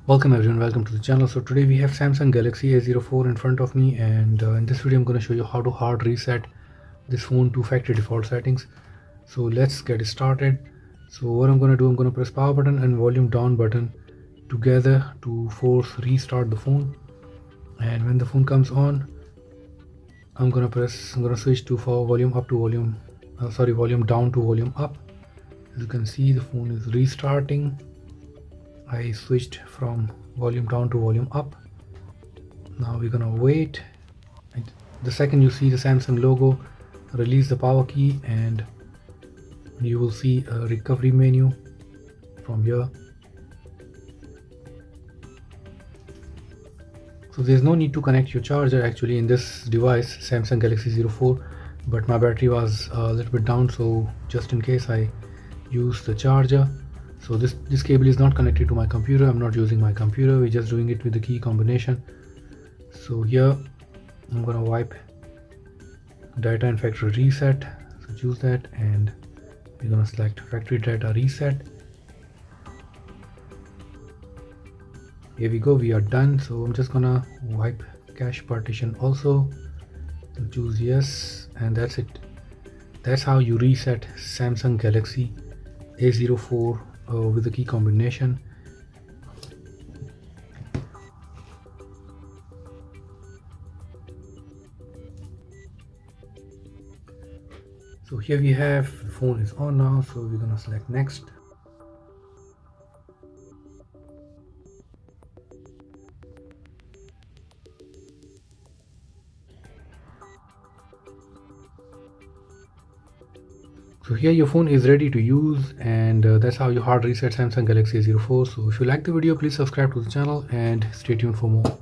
Welcome everyone, welcome to the channel. So today we have Samsung Galaxy A04 in front of me, and in this video I'm going to show you how to hard reset this phone to factory default settings. So let's get started. So what I'm going to do, I'm going to press power button and volume down button together to force restart the phone. And when the phone comes on, I'm going to switch to volume up to volume down to volume up. As you can see, the phone is restarting. I switched from volume down to volume up. Now we're gonna wait. And the second you see the Samsung logo, release the power key and you will see a recovery menu from here. So there's no need to connect your charger actually in this device, Samsung Galaxy A04, but my battery was a little bit down, so just in case I use the charger. So this cable is not connected to my computer. I'm not using my computer, we're just doing it with the key combination. So here I'm gonna wipe data and factory reset, so choose that and we're gonna select factory data reset. Here we go, we are done. So I'm just gonna wipe cache partition also, so choose yes, and that's it. That's how you reset Samsung Galaxy A04 with the key combination. So here we have the phone is on now, so we're gonna select next. So here your phone is ready to use, and that's how you hard reset Samsung Galaxy A04. So if you like the video, please subscribe to the channel and stay tuned for more.